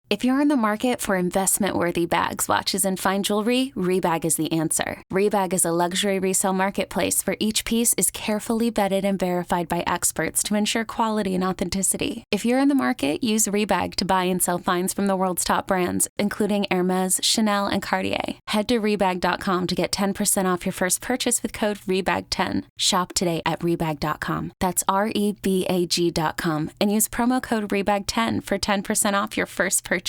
If you're in the market for investment-worthy bags, watches, and fine jewelry, Rebag is the answer. Rebag is a luxury resale marketplace where each piece is carefully vetted and verified by experts to ensure quality and authenticity. If you're in the market, use Rebag to buy and sell finds from the world's top brands, including Hermes, Chanel, and Cartier. Head to Rebag.com to get 10% off your first purchase with code REBAG10. Shop today at Rebag.com. That's REBAG.com and use promo code REBAG10 for 10% off your first purchase.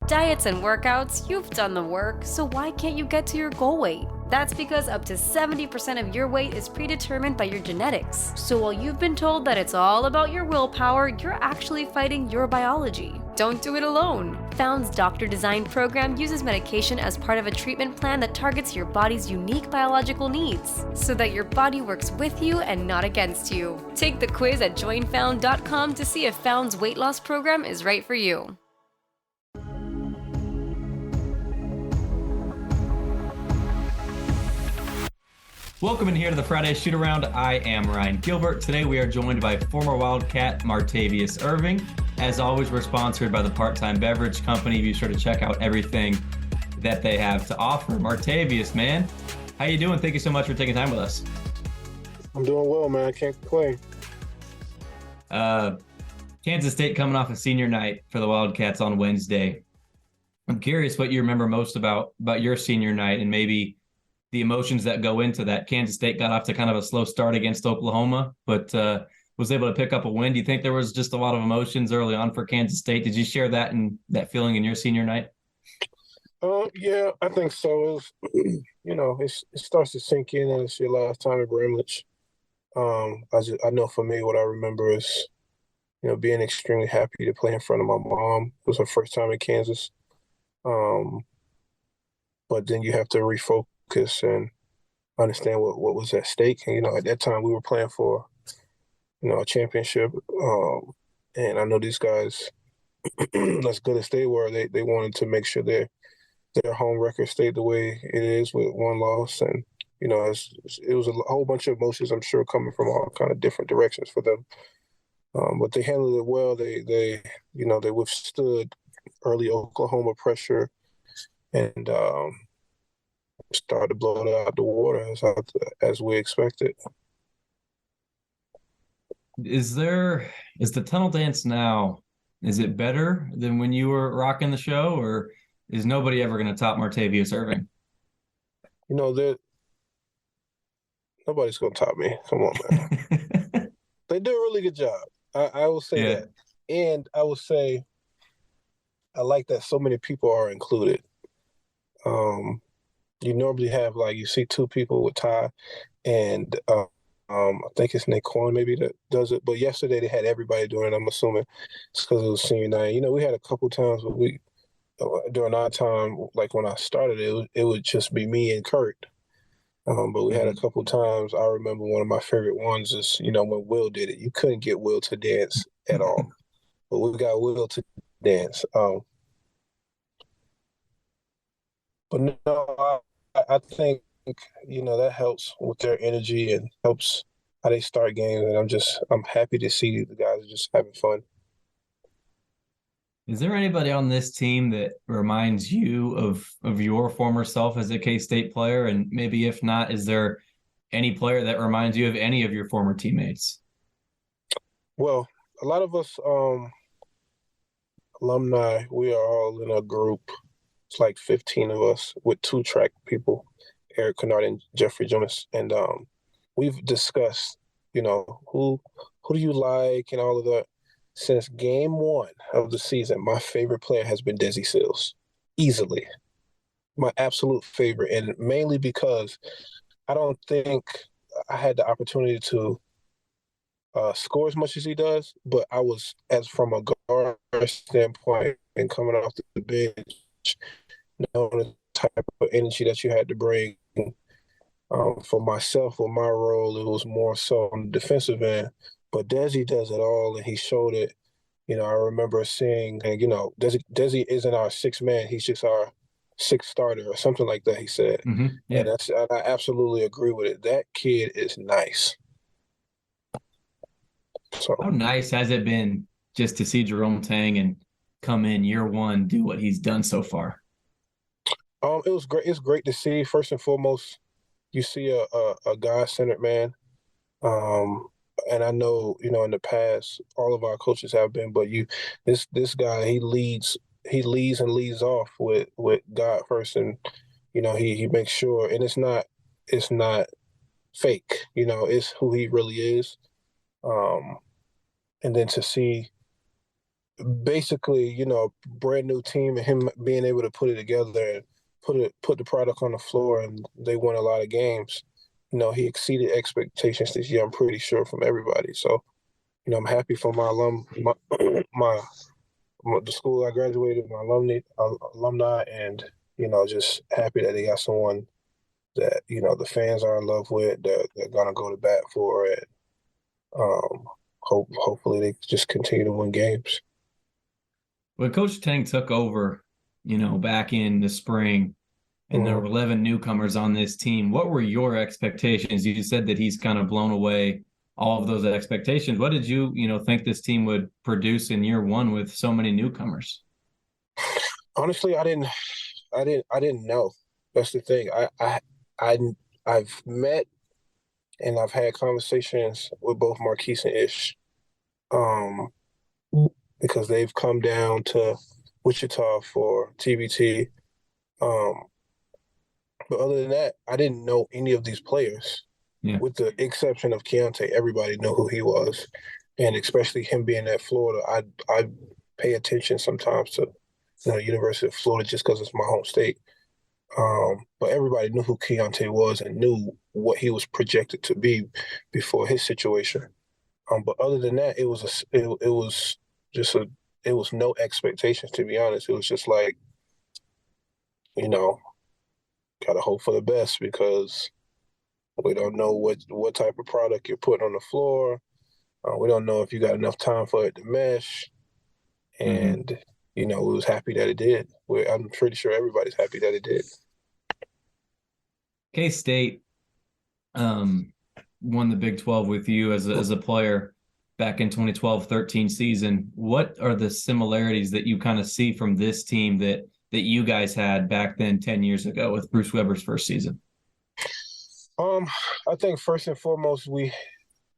Diets and workouts, you've done the work, so why can't you get to your goal weight? That's because up to 70% of your weight is predetermined by your genetics. So while you've been told that it's all about your willpower, you're actually fighting your biology. Don't do it alone. Found's Doctor Design program uses medication as part of a treatment plan that targets your body's unique biological needs, so that your body works with you and not against you. Take the quiz at joinfound.com to see if Found's weight loss program is right for you. Welcome in here to the Friday Shoot Around. I am Ryan Gilbert. Today we are joined by former Wildcat Martavious Irving. As always, we're sponsored by the Part-Time Beverage Company. Be sure to check out everything that they have to offer. Martavious, man, how you doing? Thank you so much for taking time with us. I'm doing well, man. I can't complain. Kansas State coming off a senior night for the Wildcats on Wednesday. I'm curious what you remember most about your senior night and maybe the emotions that go into that. Kansas State got off to kind of a slow start against Oklahoma, but was able to pick up a win. Do you think there was just a lot of emotions early on for Kansas State? Did you share that and that feeling in your senior night? Yeah, I think so. It starts to sink in, and it's your last time at Bramlage. I know for me, what I remember is, being extremely happy to play in front of my mom. It was her first time in Kansas. But then you have to refocus and understand what was at stake. And, at that time we were playing for, a championship. And I know these guys, as good as they were, they wanted to make sure their home record stayed the way it is with one loss. And, it was a whole bunch of emotions, I'm sure, coming from all kind of different directions for them. But they handled it well. They withstood early Oklahoma pressure and started to blow it out the water as we expected. Is the tunnel dance now, is it better than when you were rocking the show, or is nobody ever going to top Martavious Irving? Nobody's going to top me. Come on, man. They do a really good job. I will say that. And I will say I like that so many people are included. You normally have, you see two people with tie, and I think it's Naquan maybe that does it. But yesterday they had everybody doing it. I'm assuming it's because it was senior night. We had a couple times where during our time, like when I started, it would just be me and Kurt. But we had a couple times. I remember one of my favorite ones is, when Will did it. You couldn't get Will to dance at all. But we got Will to dance. But no, I think, that helps with their energy and helps how they start games. And I'm happy to see the guys just having fun. Is there anybody on this team that reminds you of your former self as a K-State player? And maybe if not, is there any player that reminds you of any of your former teammates? Well, a lot of us alumni, we are all in a group. It's like 15 of us with two track people, Eric Kennard and Jeffrey Jonas. And we've discussed, who do you like and all of that. Since game one of the season, my favorite player has been Desi Sills. Easily. My absolute favorite. And mainly because I don't think I had the opportunity to score as much as he does, but I was, as from a guard standpoint and coming off the bench, knowing the type of energy that you had to bring. For myself, with my role, it was more so on the defensive end. But Desi does it all, and he showed it. I remember seeing, and Desi isn't our sixth man; he's just our sixth starter, or something like that. He said, Yeah. And I absolutely agree with it. That kid is nice. So how nice has it been just to see Jerome Tang and come in year one, do what he's done so far? It was great. It's great to see. First and foremost, you see a God-centered man. Um, and I know, in the past, all of our coaches have been, but this guy, he leads and leads off with God first, and he makes sure, and it's not fake. It's who he really is. Um, and then to see basically, brand new team and him being able to put it together and put the product on the floor, and they won a lot of games. He exceeded expectations this year, I'm pretty sure, from everybody. So, I'm happy for my my the school I graduated, my alumni, and just happy that they got someone that the fans are in love with, that they're gonna go to bat for it. Um, hopefully they just continue to win games. When Coach Tang took over, back in the spring, and there were 11 newcomers on this team, what were your expectations? You said that he's kind of blown away all of those expectations. What did you, think this team would produce in year one with so many newcomers? Honestly, I didn't know. That's the thing. I've met and I've had conversations with both Marquise and Ish, um, because they've come down to Wichita for TBT. Um, but other than that, I didn't know any of these players. Yeah. With the exception of Keontae, everybody knew who he was, and especially him being at Florida, I pay attention sometimes to University of Florida just because it's my home state. But everybody knew who Keontae was and knew what he was projected to be before his situation. But other than that, it was no expectations, to be honest. It was just like, gotta hope for the best, because we don't know what type of product you're putting on the floor. We don't know if you got enough time for it to mesh. And, we was happy that it did. I'm pretty sure everybody's happy that it did. K-State won the Big 12 with you as a player back in 2012-13 season. What are the similarities that you kind of see from this team that you guys had back then 10 years ago with Bruce Weber's first season? I think first and foremost,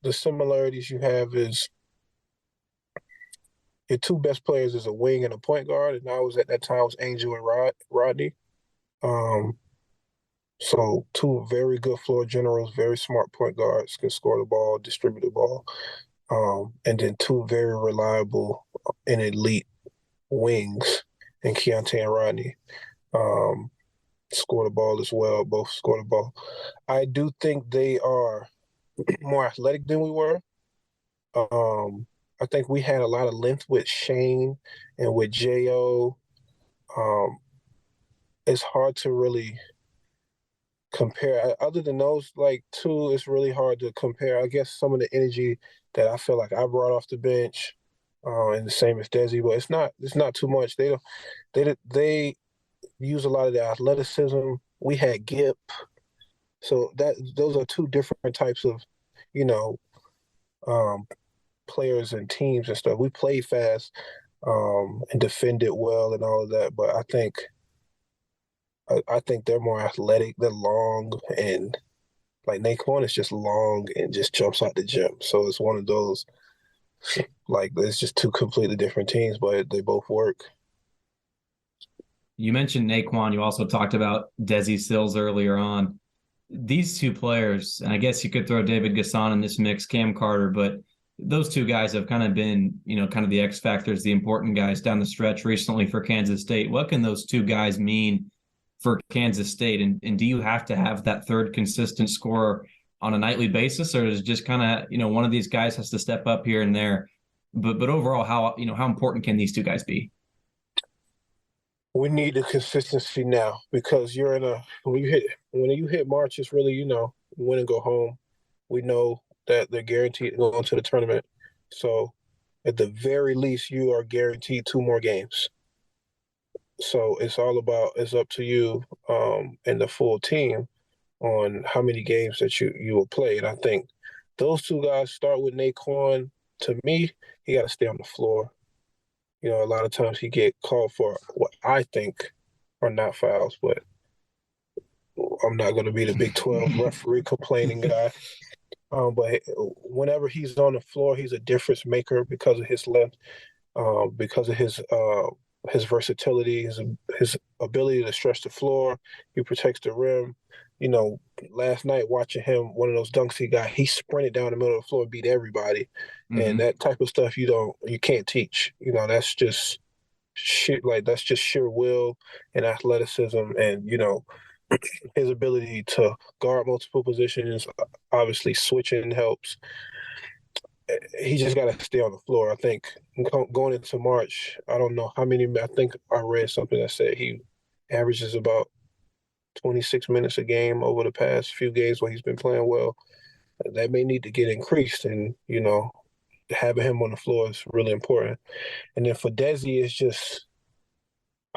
the similarities you have is your two best players is a wing and a point guard, and at that time was Angel and Rodney. So two very good floor generals, very smart point guards, can score the ball, distribute the ball, and then two very reliable and elite wings in Keontae and Rodney. Score the ball as well. Both score the ball. I do think they are more athletic than we were. I think we had a lot of length with Shane and with J.O. It's hard to really compare. Other than those two, it's really hard to compare. I guess some of the energy that I feel like I brought off the bench, and the same as Desi, but it's not too much. They use a lot of the athleticism. We had Gip, so those are two different types of, players and teams and stuff. We played fast, and defended well and all of that, but I think they're more athletic. They're long, and like Naquan is just long and just jumps out the gym. So it's one of those, it's just two completely different teams, but they both work. You mentioned Naquan. You also talked about Desi Sills earlier on. These two players, and I guess you could throw David Gasson in this mix, Cam Carter, but those two guys have kind of been, kind of the X factors, the important guys down the stretch recently for Kansas State. What can those two guys mean for Kansas State? And do you have to have that third consistent scorer on a nightly basis, or is it just kind of, one of these guys has to step up here and there? But overall, how important can these two guys be? We need the consistency now, because when you hit March, it's really, win and go home. We know that they're guaranteed to go into the tournament. So at the very least, you are guaranteed 2 more games. So it's up to you, and the full team on how many games that you will play. And I think those two guys, start with Naquan. To me, he got to stay on the floor. A lot of times he get called for what I think are not fouls, but I'm not going to be the Big 12 referee complaining guy. But whenever he's on the floor, he's a difference maker because of his length, because of his versatility, his ability to stretch the floor. He protects the rim. Last night watching him, one of those dunks he sprinted down the middle of the floor and beat everybody. Mm-hmm. And that type of stuff you can't teach. That's just that's just sheer will and athleticism, and his ability to guard multiple positions. Obviously, switching helps. He just got to stay on the floor. I think going into March, I don't know how many. I think I read something that said he averages about 26 minutes a game over the past few games where he's been playing well. That may need to get increased, and having him on the floor is really important. And then for Desi, it's just,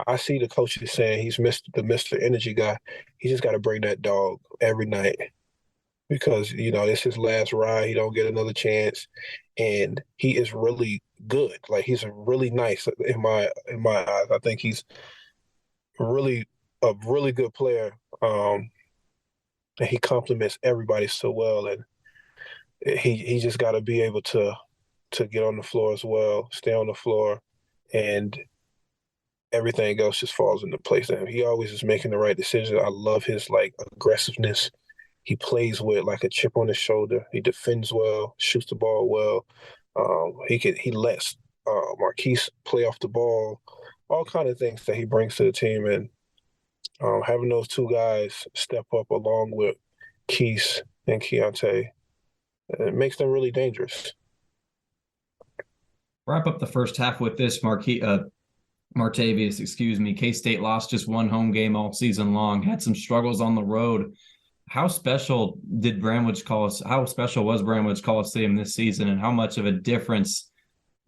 I see the coaches saying he's the Mr. Energy guy. He just got to bring that dog every night because, it's his last ride. He don't get another chance. And he is really good. Like, he's really nice in my eyes. I think he's really a really good player. And he compliments everybody so well. And he just got to be able to get on the floor as well, stay on the floor, and everything else just falls into place. And he always is making the right decision. I love his aggressiveness. He plays with a chip on his shoulder. He defends well, shoots the ball well. He lets Marquise play off the ball. All kind of things that he brings to the team, and having those two guys step up along with Keese and Keontae, it makes them really dangerous. Wrap up the first half with this, Martavious, K-State lost just one home game all season long, had some struggles on the road. How special was Bramwich Coliseum this season, and how much of a difference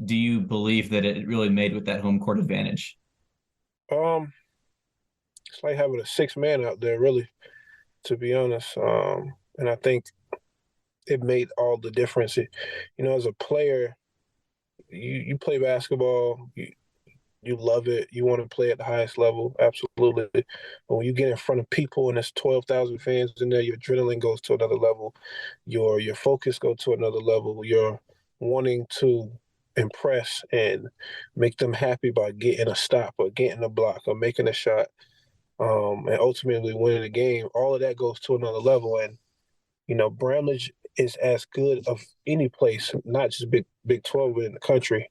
do you believe that it really made with that home court advantage? It's like having a sixth man out there, really, to be honest. And I think it made all the difference. As a player, you play basketball, you love it. You want to play at the highest level, absolutely. But when you get in front of people and there's 12,000 fans in there, your adrenaline goes to another level. Your focus goes to another level. You're wanting to impress and make them happy by getting a stop or getting a block or making a shot, and ultimately winning the game. All of that goes to another level. And, Bramlage is as good of any place, not just Big 12, but in the country.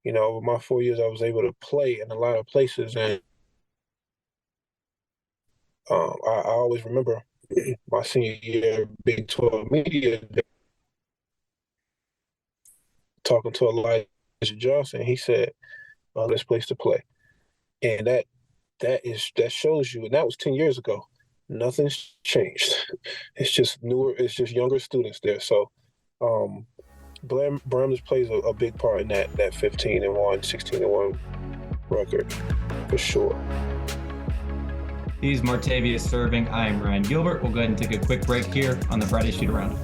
Over my 4 years, I was able to play in a lot of places, and I always remember my senior year Big 12 media day, talking to Elijah Johnson. He said, "This place to play," and that shows you. And that was 10 years ago. Nothing's changed. It's just newer. It's just younger students there. So. Bramlage plays a big part in that 15-1, 16-1 record, for sure. He's Martavious Irving. I am Ryan Gilbert. We'll go ahead and take a quick break here on the Friday Shoot Around.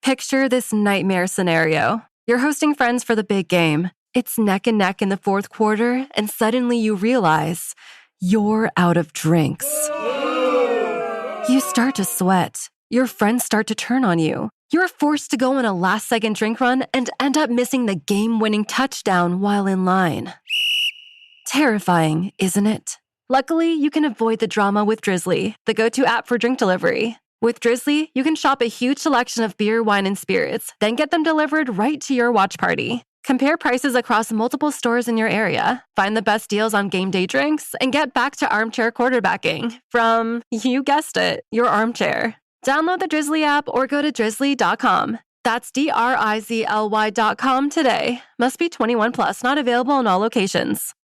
Picture this nightmare scenario. You're hosting friends for the big game. It's neck and neck in the fourth quarter, and suddenly you realize you're out of drinks. You start to sweat. Your friends start to turn on you. You're forced to go on a last-second drink run and end up missing the game-winning touchdown while in line. Terrifying, isn't it? Luckily, you can avoid the drama with Drizzly, the go-to app for drink delivery. With Drizzly, you can shop a huge selection of beer, wine, and spirits, then get them delivered right to your watch party. Compare prices across multiple stores in your area, find the best deals on game day drinks, and get back to armchair quarterbacking from, you guessed it, your armchair. Download the Drizzly app or go to drizzly.com. That's DRIZLY.com today. Must be 21 plus, not available in all locations.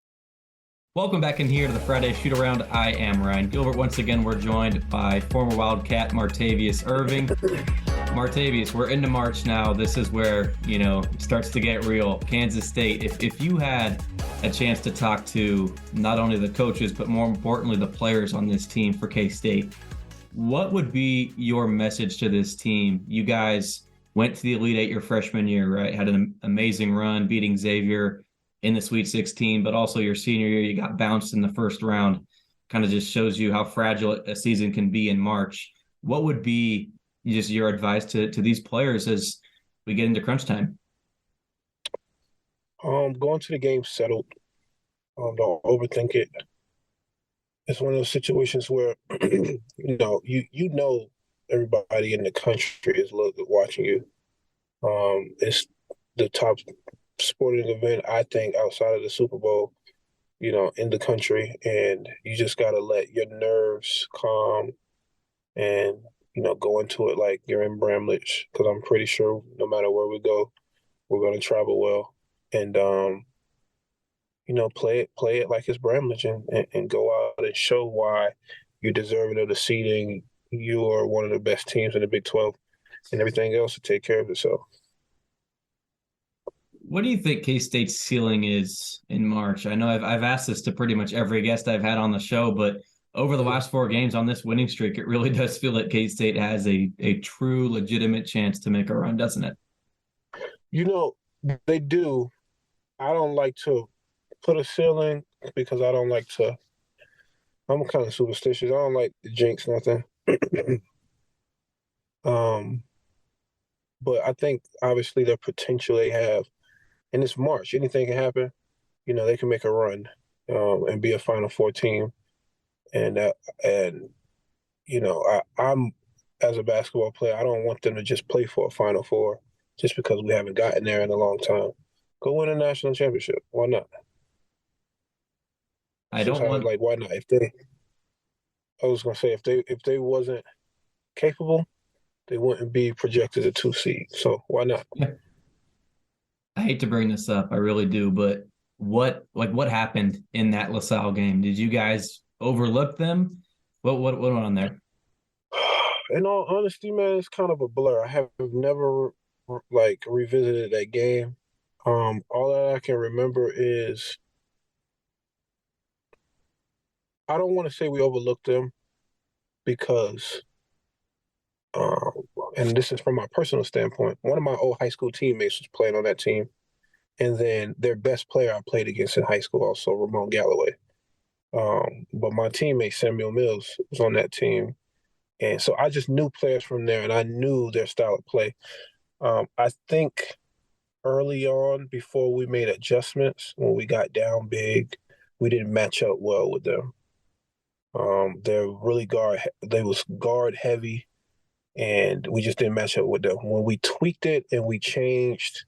Welcome back in here to the Friday Shoot Around. I am Ryan Gilbert. Once again, we're joined by former Wildcat Martavious Irving. Martavious, we're into March now. This is where, it starts to get real. Kansas State, if you had a chance to talk to not only the coaches, but more importantly, the players on this team for K-State, what would be your message to this team? You guys went to the Elite Eight your freshman year, right? Had an amazing run, beating Xavier. in the Sweet 16, but also your senior year, you got bounced in the first round. Kind of just shows you how fragile a season can be in March. What would be just your advice to these players as we get into crunch time? Going to the game settled. Don't overthink it. It's one of those situations where you know everybody in the country is watching you. It's the top sporting event, I think, outside of the Super Bowl, in the country, and you just got to let your nerves calm and go into it like you're in Bramlage, because I'm pretty sure no matter where we go, we're going to travel well, and play it like it's Bramlage, and go out and show why you're deserving of the seeding. You are one of the best teams in the Big 12, and everything else to take care of itself. What do you think K-State's ceiling is in March? I know I've asked this to pretty much every guest I've had on the show, but over the last 4 games on this winning streak, it really does feel like K-State has a true, legitimate chance to make a run, doesn't it? They do. I don't like to put a ceiling because I don't like to. I'm kind of superstitious. I don't like to jinx nothing. But I think obviously the potential they have, and it's March, anything can happen. They can make a run and be a Final Four team, and I'm as a basketball player, I don't want them to just play for a Final Four just because we haven't gotten there in a long time. Go win a national championship. Why not? I don't want why not? I was gonna say if they wasn't capable, they wouldn't be projected a 2 seed. So why not? I hate to bring this up, I really do, but what happened in that LaSalle game? Did you guys overlook them? What went on there? In all honesty, man, it's kind of a blur. I have never revisited that game. All that I can remember is I don't want to say we overlooked them because, and this is from my personal standpoint, one of my old high school teammates was playing on that team. And then their best player I played against in high school, also Ramon Galloway. But my teammate, Samuel Mills, was on that team. And so I just knew players from there, and I knew their style of play. I think early on, before we made adjustments, when we got down big, we didn't match up well with them. They're really they was guard heavy, and we just didn't match up with them. When we tweaked it and we changed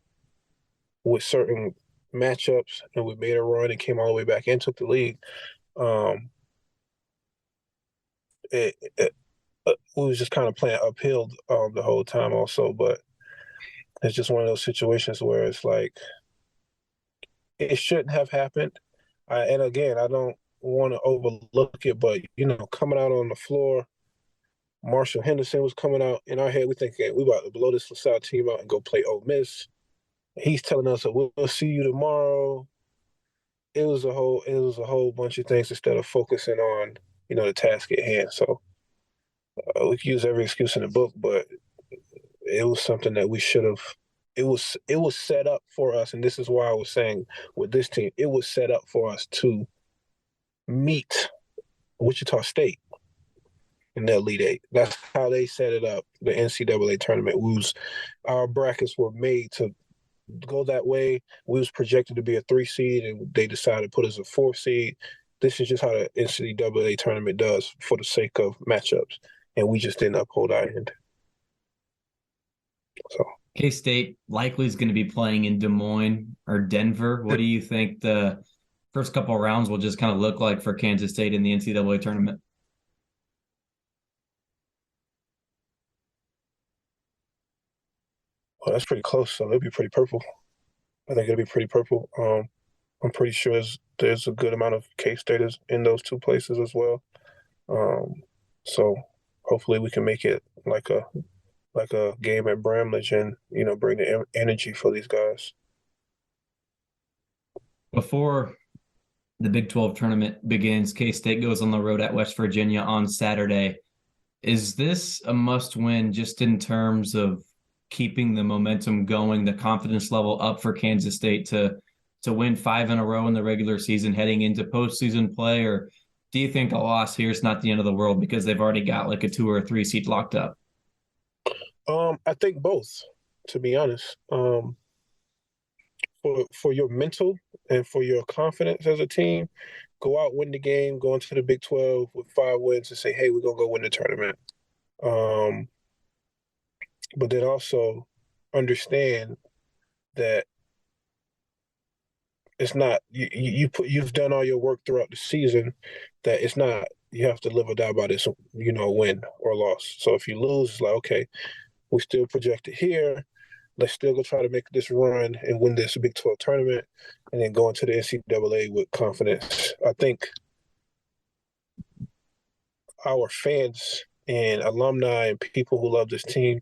with certain matchups and we made a run and came all the way back and took the lead, we was just kind of playing uphill the whole time also. But it's just one of those situations where it's like it shouldn't have happened. And again, I don't want to overlook it, but coming out on the floor, Marshall Henderson was coming out. In our head, we thinking we about to blow this LaSalle team out and go play Ole Miss. He's telling us that we'll see you tomorrow. It was a whole bunch of things instead of focusing on the task at hand. So we could use every excuse in the book, but it was something that we should have. It was set up for us, and this is why I was saying with this team, it was set up for us to meet Wichita State in the Elite Eight. That's how they set it up. The NCAA tournament, our brackets were made to go that way. We was projected to be a 3 seed, and they decided to put us a 4 seed. This is just how the NCAA tournament does for the sake of matchups, and we just didn't uphold our end. So K-State likely is going to be playing in Des Moines or Denver. What do you think the first couple of rounds will just kind of look like for Kansas State in the NCAA tournament? Well, that's pretty close, so it'll be pretty purple. I think it'll be pretty purple. I'm pretty sure there's a good amount of K-Staters in those 2 places as well. So hopefully we can make it like a game at Bramlage and bring the energy for these guys. Before the Big 12 tournament begins, K-State goes on the road at West Virginia on Saturday. Is this a must-win just in terms of keeping the momentum going, the confidence level up for Kansas State to to win 5 in a row in the regular season heading into postseason play? Or do you think a loss here is not the end of the world because they've already got like a 2 or 3 seed locked up? I think both, to be honest. For your mental and for your confidence as a team, go out, win the game, go into the Big 12 with 5 wins and say, hey, we're going to go win the tournament. But then also understand that it's not you've done all your work throughout the season, that it's not you have to live or die by this, win or loss. So if you lose, it's like, okay, we still projected here. Let's still go try to make this run and win this Big 12 tournament and then go into the NCAA with confidence. I think our fans and alumni and people who love this team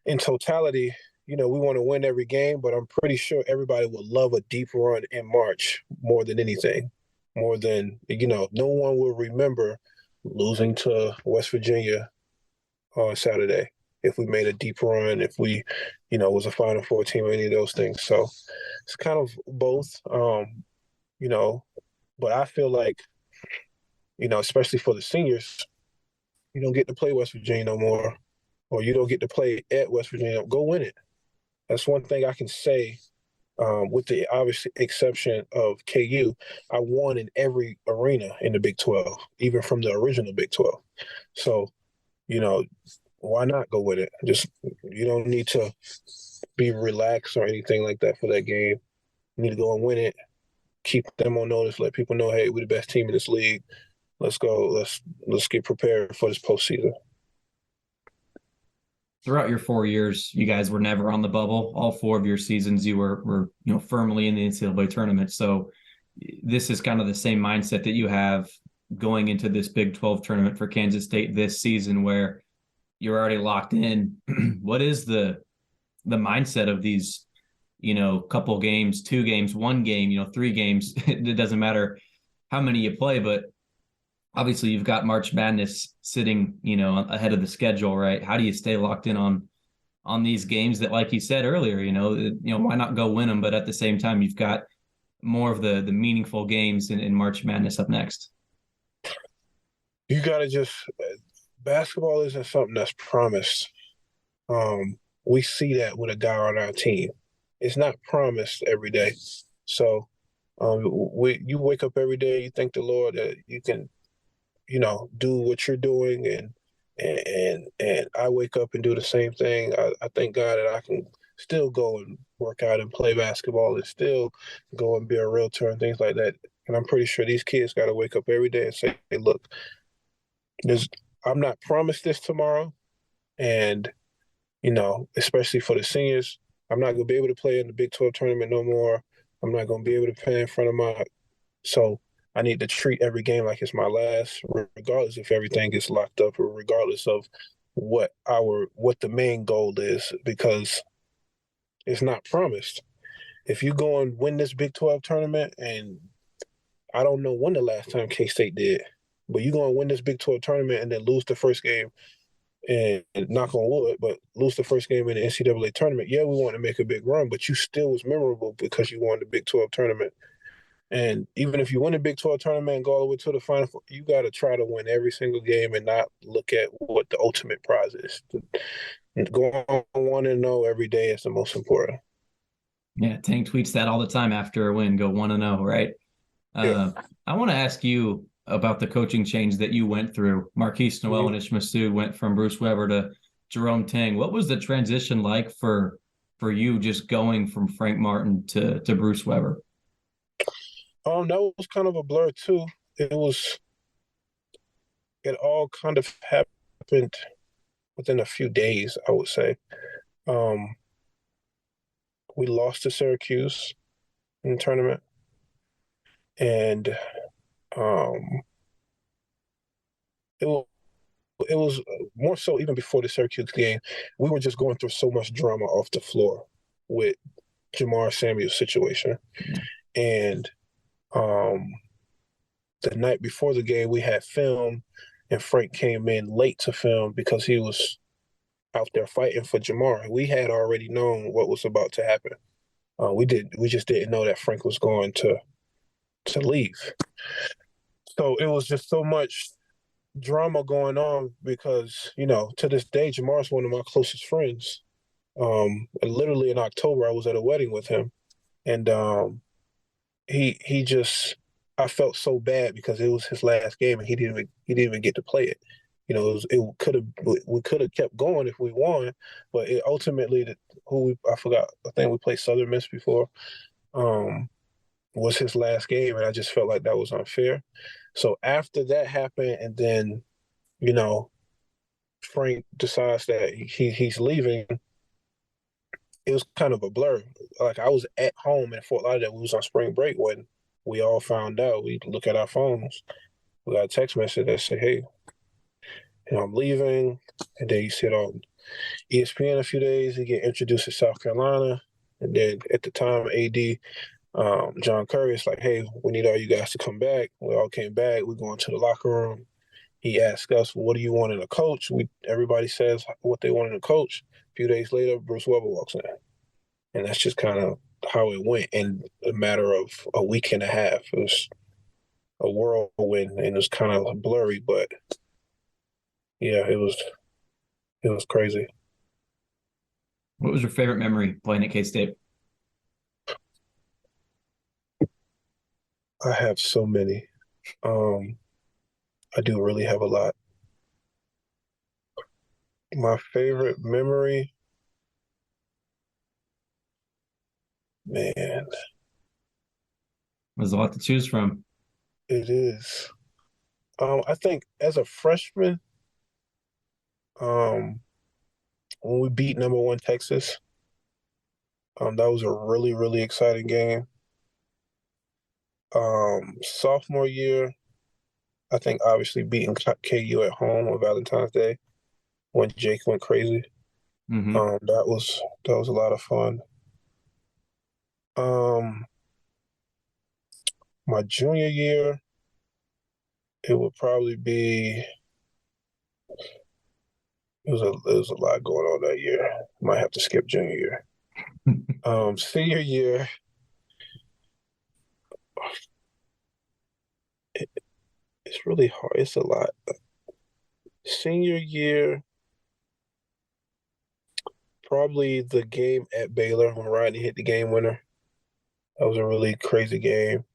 in totality, we want to win every game, but I'm pretty sure everybody would love a deep run in March more than anything. More than, no one will remember losing to West Virginia on Saturday if we made a deep run, if we, was a Final Four team or any of those things. So it's kind of both, but I feel like, especially for the seniors, you don't get to play West Virginia no more, or you don't get to play at West Virginia. Go win it. That's one thing I can say, with the obvious exception of KU. I won in every arena in the Big 12, even from the original Big 12. So, why not go with it? You don't need to be relaxed or anything like that for that game. You need to go and win it. Keep them on notice. Let people know, hey, we're the best team in this league. Let's go. Let's get prepared for this postseason. Throughout your 4 years, you guys were never on the bubble. All 4 of your seasons, you were firmly in the NCAA tournament. So this is kind of the same mindset that you have going into this Big 12 tournament for Kansas State this season, where you're already locked in. What is the mindset of these, couple games, 2 games, 1 game, 3 games? It doesn't matter how many you play, but obviously you've got March Madness sitting, ahead of the schedule, right? How do you stay locked in on these games that, like you said earlier, why not go win them? But at the same time, you've got more of the meaningful games in March Madness up next. You got to basketball isn't something that's promised. We see that with a guy on our team. It's not promised every day. So you wake up every day, you thank the Lord that you can, do what you're doing, and I wake up and do the same thing. I thank God that I can still go and work out and play basketball and still go and be a realtor and things like that. And I'm pretty sure these kids got to wake up every day and say, hey, look, I'm not promised this tomorrow. And, especially for the seniors, I'm not going to be able to play in the Big 12 tournament no more. I'm not going to be able to play in front of so I need to treat every game like it's my last, regardless if everything gets locked up or regardless of what the main goal is, because it's not promised. If you go and win this Big 12 tournament, and I don't know when the last time K-State did, but you go and win this Big 12 tournament and then lose the first game, and knock on wood, but lose the first game in the NCAA tournament. Yeah, we want to make a big run, but you still was memorable because you won the Big 12 tournament. And even if you win the Big 12 tournament and go all the way to the Final Four, you got to try to win every single game and not look at what the ultimate prize is. Go on 1-0 every day is the most important. Yeah, Tank tweets that all the time after a win, go 1-0, right? Yeah. I want to ask you about the coaching change that you went through. Marquise Noel and Ish Massoud went from Bruce Weber to Jerome Tang. What was the transition like for you, just going from Frank Martin to Bruce Weber? That was kind of a blur too. It all kind of happened within a few days, I would say. We lost to Syracuse in the tournament, and it was more so even before the Syracuse game. We were just going through so much drama off the floor with Jamar Samuel's situation. And the night before the game, we had film, and Frank came in late to film because he was out there fighting for Jamar. We had already known what was about to happen. We just didn't know that Frank was going to leave. So it was just so much drama going on because, to this day, Jamar's one of my closest friends. Literally in October, I was at a wedding with him, and he just, I felt so bad because it was his last game and he didn't even get to play it. We could have kept going if we won, but it ultimately, I forgot. I think we played Southern Miss before. Was his last game, and I just felt like that was unfair. So after that happened, and then, Frank decides that he's leaving, it was kind of a blur. Like, I was at home in Fort Lauderdale. We was on spring break when we all found out. We look at our phones. We got a text message that said, "Hey, I'm leaving." And then he said on ESPN a few days, he get introduced to South Carolina. And then at the time, AD John Curry is like, "Hey, we need all you guys to come back." We all came back. We go into the locker room. He asked us, "What do you want in a coach?" Everybody says what they want in a coach. A few days later, Bruce Weber walks in. And that's just kind of how it went in a matter of a week and a half. It was a whirlwind, and it was kind of blurry, but yeah, it was crazy. What was your favorite memory playing at K-State? I have so many. I do really have a lot. My favorite memory, man, There's a lot to choose from. it is. I think as a freshman, when we beat #1 Texas, that was a really, really exciting game. Sophomore year, I think obviously beating KU at home on Valentine's Day when Jake went crazy. Mm-hmm. That was a lot of fun. My junior year, it would probably be. It was a lot going on that year. Might have to skip junior year. Senior year, it's really hard. It's a lot. Senior year, probably the game at Baylor when Rodney hit the game winner. That was a really crazy game.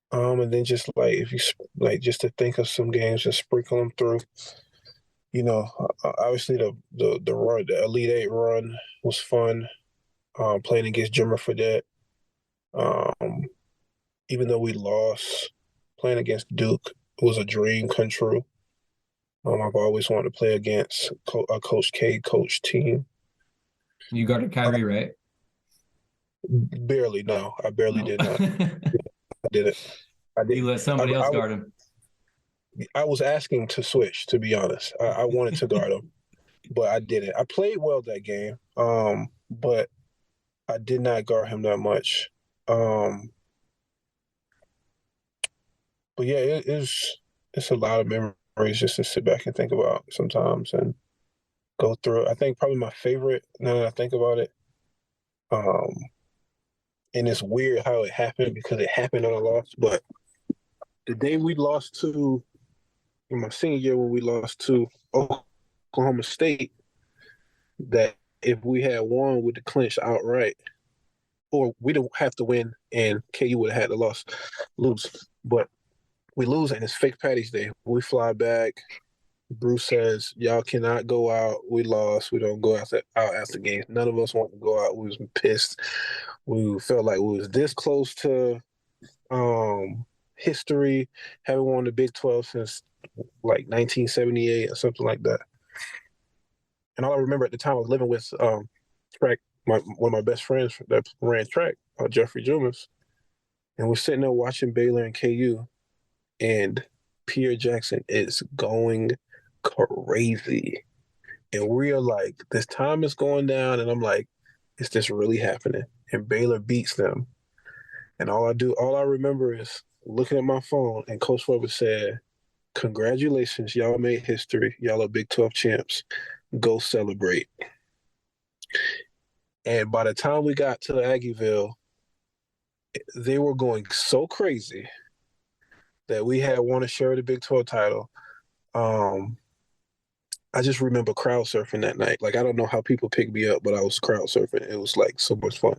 And then just like if you just to think of some games and sprinkle them through. Obviously the run, the Elite Eight run was fun. Playing against Jimmer Fredette. Even though we lost, playing against Duke was a dream come true. I've always wanted to play against a Coach K coach team. You guarded Kyrie, right? Barely, no. I barely did not. I didn't. You let somebody else guard him. I was asking to switch, to be honest. I wanted to guard him, but I didn't. I played well that game, but I did not guard him that much. But yeah, it's a lot of memories just to sit back and think about sometimes and go through it. I think probably my favorite, now that I think about it, and it's weird how it happened because it happened on a loss, but the day we lost to, in my senior year when we lost to Oklahoma State, that if we had won, we'd have clinched outright. Or we don't have to win, and KU would have had to lose. But we lose, and it's fake Patty's Day. We fly back. Bruce says, "Y'all cannot go out. We lost. We don't go out after games." None of us want to go out. We was pissed. We felt like we was this close to history, haven't won the Big 12 since like 1978 or something like that. And all I remember at the time, I was living with track. One of my best friends that ran track, Jeffrey Jumas, and we're sitting there watching Baylor and KU, and Pierre Jackson is going crazy. And we're like, this time is going down, and I'm like, is this really happening? And Baylor beats them. And all I remember is looking at my phone, and Coach Weber said, "Congratulations, y'all made history. Y'all are Big 12 champs. Go celebrate." And by the time we got to Aggieville, they were going so crazy that we had won a share of the Big 12 title. I just remember crowd surfing that night. Like, I don't know how people picked me up, but I was crowd surfing. It was like so much fun.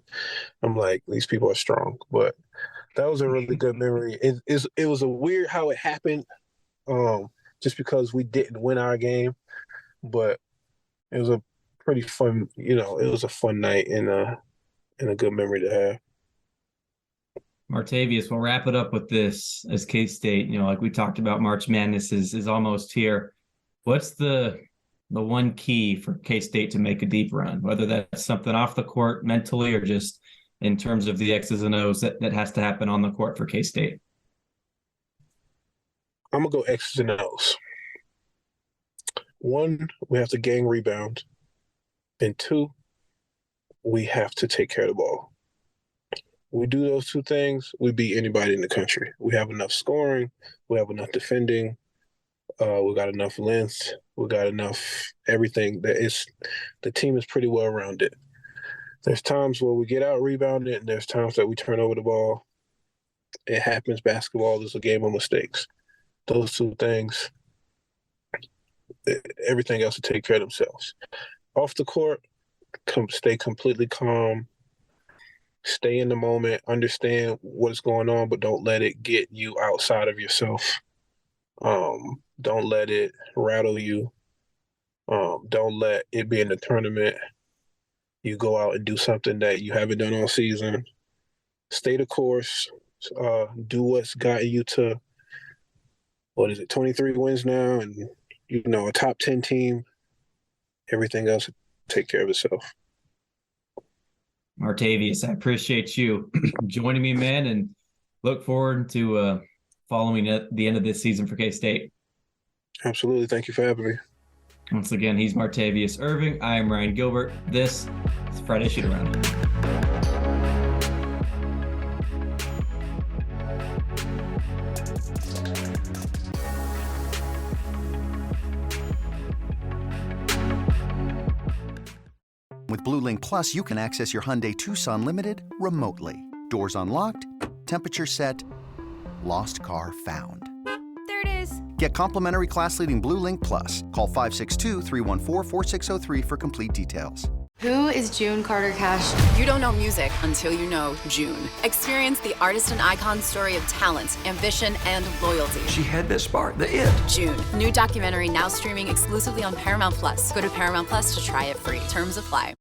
I'm like, these people are strong. But that was a really good memory. It was a weird how it happened, just because we didn't win our game. But it was a pretty fun, it was a fun night and a good memory to have. Martavious, we'll wrap it up with this as K-State, like we talked about, March Madness is almost here. What's the one key for K-State to make a deep run, whether that's something off the court mentally or just in terms of the X's and O's that has to happen on the court for K-State? I'm going to go X's and O's. 1, we have to gang rebound. And 2, we have to take care of the ball. We do those 2 things, we beat anybody in the country. We have enough scoring. We have enough defending. We got enough length. We got enough everything. The team is pretty well rounded. There's times where we get out rebounded, and there's times that we turn over the ball. It happens. Basketball is a game of mistakes. Those 2 things, everything else will take care of themselves. Off the court, stay completely calm. Stay in the moment. Understand what's going on, but don't let it get you outside of yourself. Don't let it rattle you. Don't let it be in the tournament. You go out and do something that you haven't done all season. Stay the course. Do what's gotten you to, 23 wins now, and a top 10 team. Everything else will take care of itself. Martavious, I appreciate you joining me, man, and look forward to following at the end of this season for K-State. Absolutely. Thank you for having me. Once again, he's Martavious Irving. I am Ryan Gilbert. This is Friday Shoot Around. With Blue Link Plus, you can access your Hyundai Tucson Limited remotely. Doors unlocked, temperature set, lost car found. There it is. Get complimentary class-leading Blue Link Plus. Call 562-314-4603 for complete details. Who is June Carter Cash? You don't know music until you know June. Experience the artist and icon story of talent, ambition, and loyalty. She had this spark, the it. June. New documentary now streaming exclusively on Paramount Plus. Go to Paramount Plus to try it free. Terms apply.